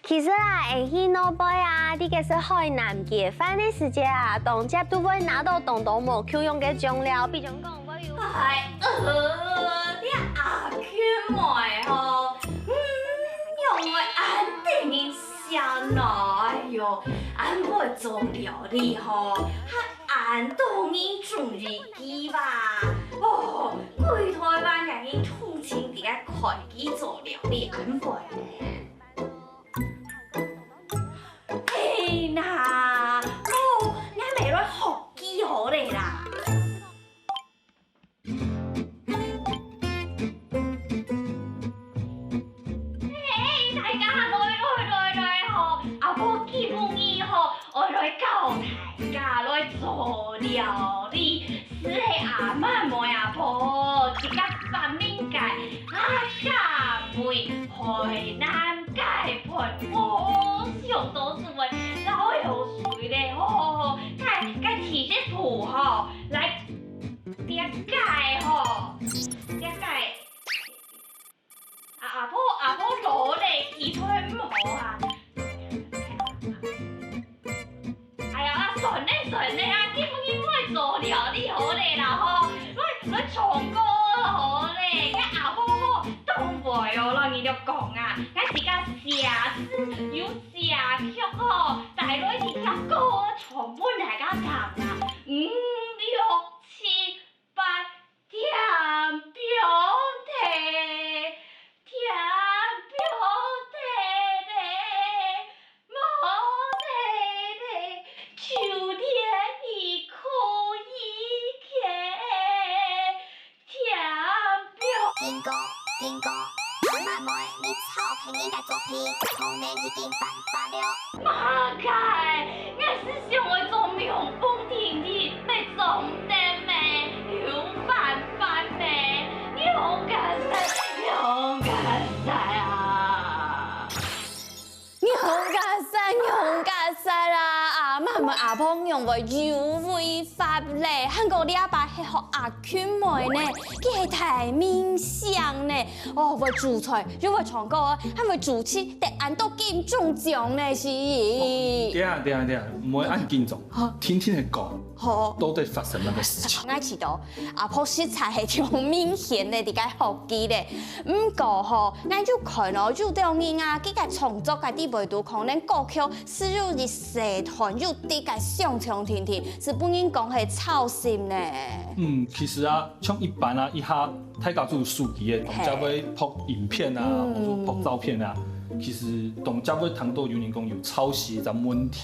其实啊，会去诺贝啊，你个是海南结婚的时间啊，当家都会拿到东东无 Q 用嘅酱料，比如讲我有。你阿圈妹吼，用我安定一下喏，哎哟，俺会做料理吼，还按当伊做日记吧，哦，规台湾人伊通情伫个会计做料理安会咧。嘿呐，哦，俺袂来学记好咧啦。大家來吼，阿婆基本伊吼，我來教大家來做料理，是阿媽妹阿婆一個發明界，家妹海南界盤，上多數嘅老有水咧吼，該提些土吼來點解吼，點解？阿婆攞嚟幾推唔好啊！哎呀，順咧啊，基本會做料理好咧啦吼，來唱歌好咧，個阿婆吼都袂哦，讓伊就講啊，個自家寫詩有寫曲吼，帶來去跳歌，全部大家唱啊，5、6、7、8點表題。天表地嘞，毛地嘞，秋天一哭一开，天表。听歌，阿妈妹，你超配应该作品，后面已经办罢了。马开，我是想要做명风亭亭，来总得美，有办法美，勇敢赛啊！勇敢赛啦！阿妈们阿婆用个优惠法咧，韩国你阿爸系学阿圈妹呢，佢系太明显呢。哦，会煮菜又会唱歌，还会主持，得按到金钟奖呢是。等下，唔可以按金钟，听听佢讲，好，都在发生那个事情。我知道阿婆食材系挺明显的，伫个学记咧。唔过吼，我就看到有啲人啊，佢个创作家啲味道，可能歌曲使用啲社团又啲个上唱甜甜，是本人讲系操心呢。其实啊，像一般啊，一下太家做书记的，同家会拍影片啊，或者拍照片啊。其实同家会谈到有人讲有抄袭的问题。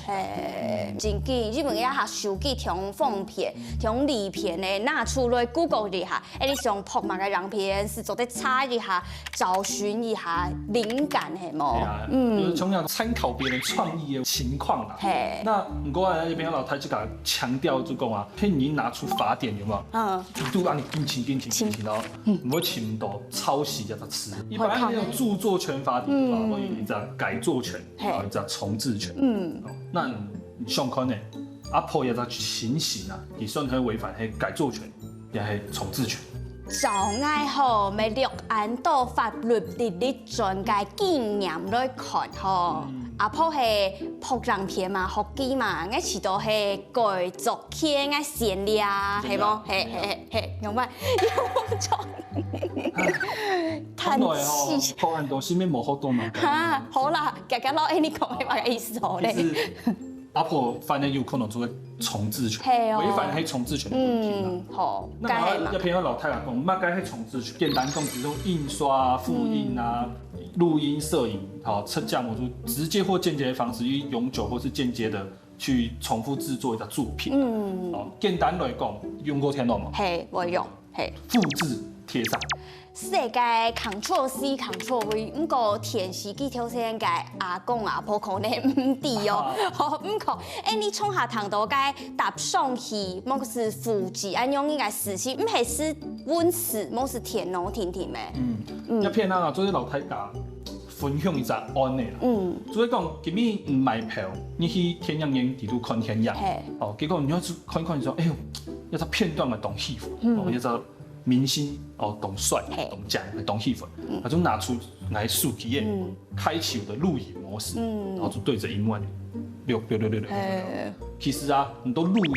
真紧，日本一下手机从封片、从里片的拿出来 Google 一下，你上拍嘛个样片是做得查一下、找寻一下灵感系冇？就是从要参考别人创意的情况啦。那不过啊，那边老太就甲强调就讲啊，譬如你拿出法典有冇？都让你定情哦，不会请到抄袭这个词。一般那种著作权法典的话，会有一只改作权，一只重置权。那你上看呢？阿婆也在情形啊，你算可以违反改作权，也系重置权。就爱好咪落按到法律啲专家经验来看吼。阿婆係拍人片嘛，學機嘛，我遲到係改作劇，我善利啊，係冇？係，用乜？用錯。嘆氣。拍很多身邊冇好多嘛。嚇，好啦，夾夾攞你講嘅話嘅意思好咧。阿婆反正有可能做個重置權，違反係重置權的問題嘛。好，那一篇老太太講，乜該係重置權？簡單講，比如印刷啊、複印啊、錄音、攝影，好，測價模組，直接或間接的方式，以永久或是間接的去重複製作一個作品。簡單來講，用過聽到嗎？係，我用，係。複製貼上。世界 Ctrl+C、Ctrl+V， 不過電視機條線嘅阿公阿婆可能唔知哦。不過，你從下堂度嘅搭上去，莫是複製，按用應該實施，唔係是溫室，莫是田農甜甜嘅。一片啊，做啲老太家分享一隻案例啦。所以講，今日唔買票，你去天陽營地度看天陽，結果你要去看一看，你說，哎呦，一隻片段嘅東西，一隻明星哦，懂帅、懂讲、懂戏粉，他就拿出来手机耶，开启我的录影模式，然后就对着荧幕6。其实啊，很多录影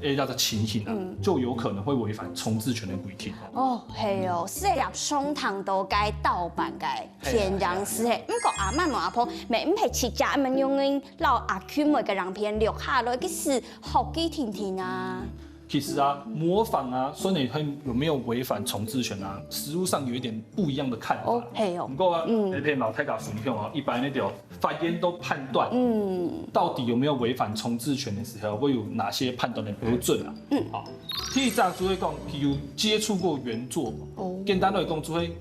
的情形啊，就有可能会违反重置权的规定。哦，系哦，是入商堂都该盗版该天然是嘿，不过阿嬷阿婆咪唔系直接咁样用老阿 Q 每个人片录下来，去是好几天天啊。其实啊，模仿啊，说你有没有违反重置权啊？实务上有一点不一样的看法。哦，系哦。不过啊，那篇老太家分享哦，一般那条法院都判断，到底有没有违反重置权的时候，会有哪些判断的标准啊？好，第一站就会讲，譬如接触过原作，简单来讲，就会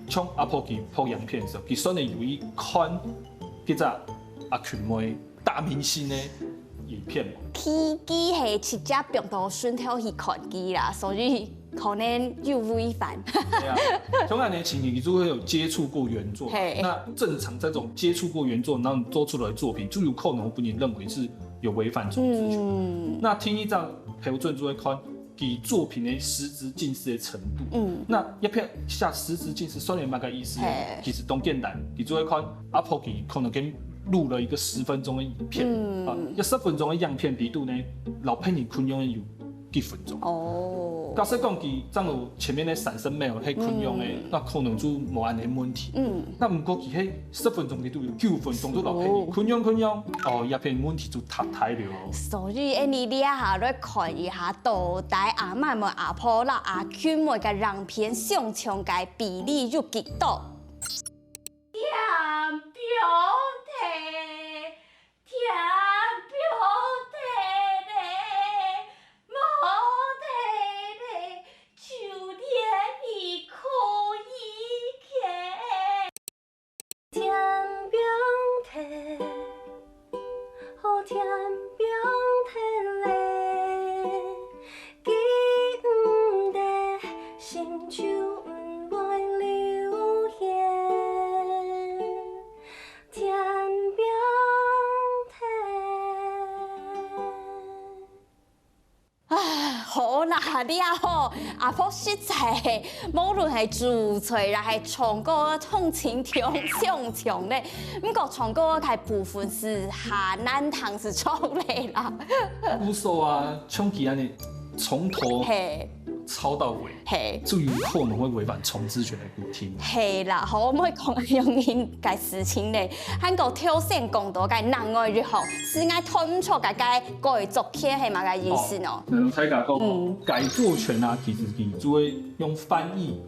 像阿婆去拍洋片的时候，佢选的有一看，叫做阿群妹大明星的影片。天机係直接病毒顺透去看機啦，所以可能有违反。对啊，同样的情形，你就会有接触过原作。那正常这种接触过原作，然后你做出来的作品，就有可能不你认为是有违反重置权。那听一张标准就会看其作品的实质近似的程度。那一片下实质近似，算然蛮个意思，其实都简单，你就会看阿婆佢可能跟录了一个10分钟的影片，一10分钟的样片比度呢，老配你昆用有几分钟。哦，假设讲佢正有前面的闪身没有迄昆用的，那可能就无安尼问题。那不过佢迄10分钟比度有9分钟都老配你昆用，哦，一片问题就塌台了。所以你下来看一下，到底阿嬷们阿婆啦阿 Q 每个人片上场嘅比例有几多？好啦，你啊好，阿婆实在，无论系自吹啦，系唱歌通情调上场咧，不过唱歌系部分是下难堂是错嘞啦。无所啊，唱起安尼从头抄到尾，就有可能会违反重置权的规定。系啦，可唔可以讲用因嘅事情咧？韩国挑选讲到嘅人爱如何，是爱推唔出嘅改作曲系嘛嘅意思喏？蔡家讲改作权啊，其实就会用翻译、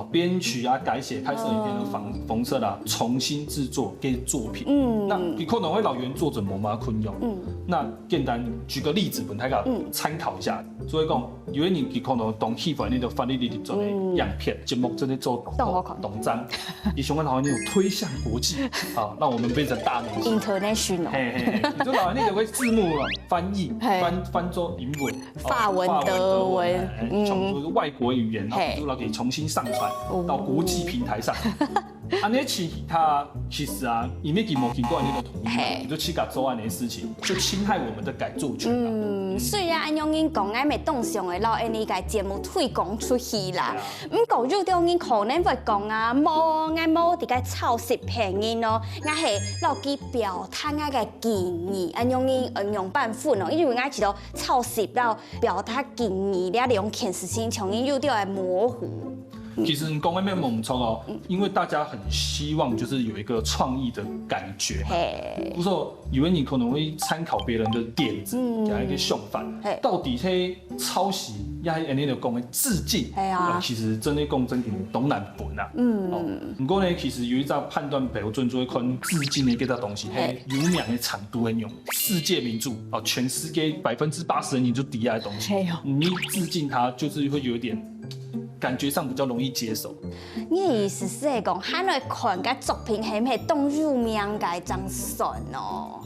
编曲啊、改写、拍摄影片的方式啦，重新制作给作品。那你可能会老原作者无嘛困用。那简单举个例子，本大家参考一下，所以讲，因为你可能懂戏法，你就翻译你做的样片节目，真的做懂章，你想看好你有推向国际啊，让我们变成大明星。International。你就老你有个字幕了，翻译翻做英文、法文、德文，从外国语言，然后就可以重新上传到国际平台上。安尼其他其实啊，因为佢冇经过那个同意，你就去搞做安尼事情，就侵害我们的改作权。虽然安用因讲爱咪当上的老安尼个节目推广出去啦，不过有啲因可能会讲啊，冇啲个抄袭便宜咯，我系老几表达我个建议，安用因用办法咯，因为我知道抄袭到表达建议，你利用显示性从因有啲系模糊。其实你讲的没有猛冲哦，因为大家很希望就是有一个创意的感觉，不是说以为你可能会参考别人的点子，给他一个想法，到底是抄袭，也是那个讲的致敬，其实真的讲真挺懂难本啊，不过呢，其实有一张判断标准就会看致敬的这个东西，有名的程度很用，世界名著哦，全世界80%人你就抵押的东西，你致敬它就是会有点。感觉上比较容易接受。你意思是讲，喊来看个作品系唔系当有名嘅张算哦？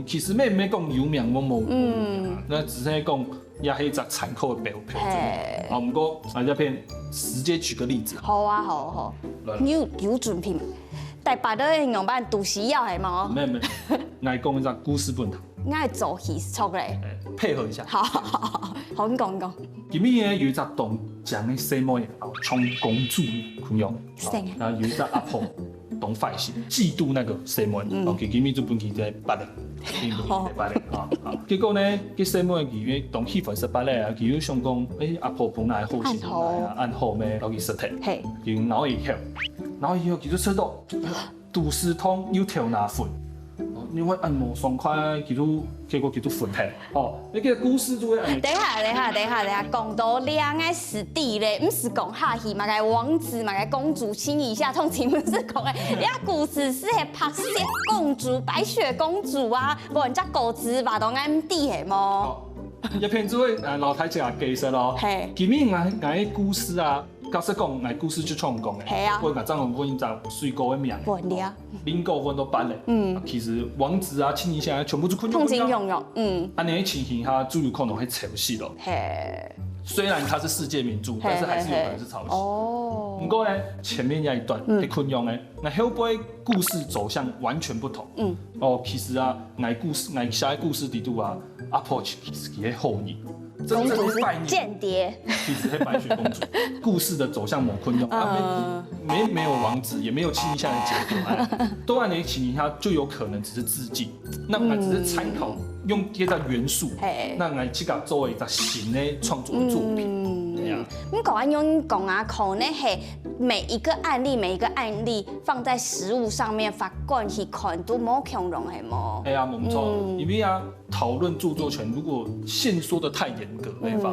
其实咩讲有名我冇那只是讲也係一隻殘酷嘅標準。好，唔過這邊直接舉個例子。好啊，好。有準備，但係擺到形容版都需要係嘛？咩，我講一隻故事本頭。应该做戏出嘞。配合一下。好，你讲讲。今日呢有一只东江的西妹从公主昆阳，然后有一只阿婆东快是嫉妒那个西妹，今日就本期在8年，并不是在8年啊。结果呢，cái西妹佢當氣氛18咧啊，佢想講，阿婆本來好先來按後咩，攞佢實體，佢腦一跳，佢就出到杜斯通要跳哪份。因為按摩爽快，結果分開。你個故事就會按。等下，講到兩個師弟咧，唔是講下戲嘛？個王子嘛，個公主親一下，通常不是講誒，你故事是係白雪公主、白雪公主啊，無人家果子吧都啱啲係麼？一片就會老太姐解釋咯。係。今日我故事啊。假設講，我故事就創講嘅，我講張龍問就水果嘅名，林狗問到8咧，其實王子啊、青衣俠全部都昆陽，安尼情形下就有可能會抄襲咯。雖然它是世界名著，但是還是有可能是抄襲。不過呢，前面有一段係昆陽嘅，那後背故事走向完全不同。其實啊，我下個故事底度啊，阿婆其實係後裔。公主是間諜，其實是白雪公主。故事的走向某昆陽，沒有王子，也沒有青衣俠的結果，都按你情形下就有可能只是致敬，那我只是參考用這個元素，那我去個作為一個新的創作作品。咁講啊，可能係每一個案例放在實物上面，法官去看都冇強容係冇。係啊，冇錯，因為啊，討論著作權，如果限縮得太嚴格的話，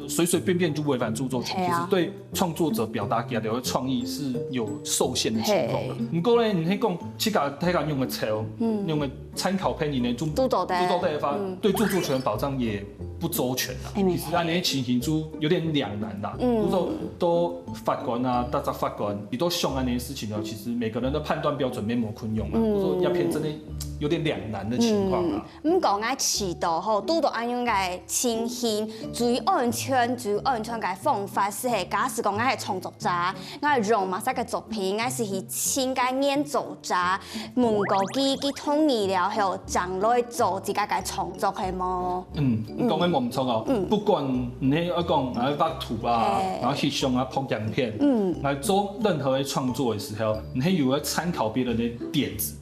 隨便就違反著作權，其實對創作者表達嘅的創意是有受限的情況的。不過呢，你可以講，去個用個詞，用個參考片裡面都多的話，對著作權保障也不周全啦。其實按你情形就有點兩難啦。如果都法官啊，大家法官，你都想安呢事情呢，其實每個人的判斷標準沒冇昆用啦。我說一片真的有點兩難的情況啦。講啊，遲到後拄到安樣個情形，注意安全個方法是係，假使講我係創作者，我係用嘛曬個作品，我是去請個演奏者，問過佢同意了後，將來做自家個創作係麼？你講嘅冇唔錯哦。不管你係講我畫圖啊，然後翕相啊、拍影片，來做任何嘅創作嘅時候，你係有要參考別人嘅點子。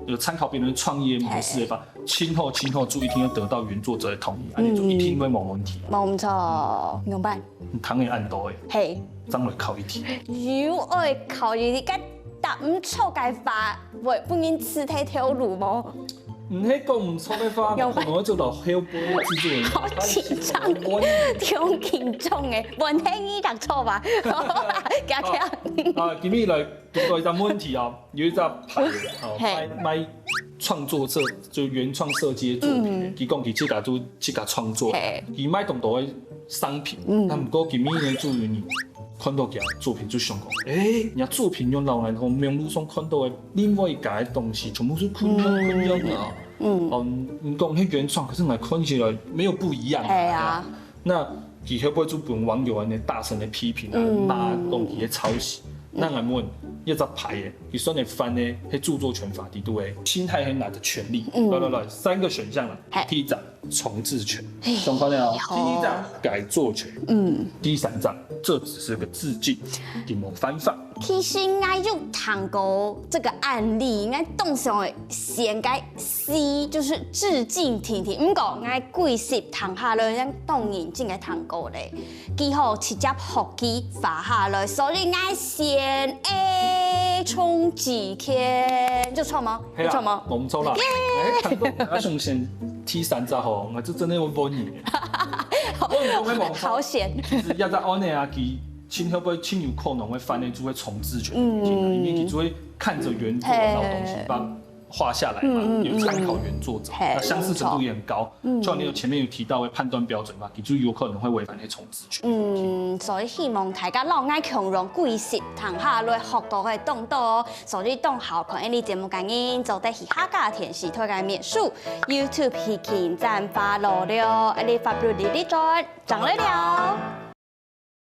有參考別人創業模式的話，親後就一定要得到原作者的同意，你就一定會冇問題。冇錯，明白。糖會按到誒，將來考一題。如果考一題，該答唔錯嘅話，會不應吃太條路麼？唔係講唔錯嘅話，可能我做到後輩製作人。好緊張，挺緊張嘅，問題已答錯吧？今日來讀到一個問題啊，有一隻牌賣創作者就原創設計嘅作品，佢講佢即個做即個創作，佢賣咁多嘅商品，但不過今日呢就有你看到佢作品就想講，人家作品用老人從網絡上看到嘅另外一個東西，全部是昆陽啊。你講係原創，可是我看起來沒有不一樣。係啊。那佢會不會就被網友呢大聲的批評啊，罵東西嘅抄襲？那我問一隻牌嘅，佢算係犯呢係著作權法底度嘅侵害係哪個權利？來，3個選項啦。第一隻重製權，雙方呢？第2隻改作權，第3隻這只是個致敬，佢冇犯法。其實我有談過這個案例，我當上先該 C 就是致敬婷婷，唔過我幾時談下來，咱當然真係談過咧，幾好直接學佢發下來，所以我先 A 衝幾天，就錯嗎？係啊，冇錯啦。談過我上先 T3隻吼，我就真係會幫你。好險。其實一隻案呢啊，佢。親會不會親有可能會犯呢？就會重製權，因為佢就會看着原作的老東西把畫下來嘛，有參考原作者，那相似程度也很高。就像你前面有提到的判斷標準嘛，佢就有可能會違反呢重製權。所以希望大家老愛強容貴實談下來學到嘅動作哦。所以當好看呢節目嘅人就得去客家電視台嘅面書 YouTube 去見讚發落了，你發表你啲再講嚟了。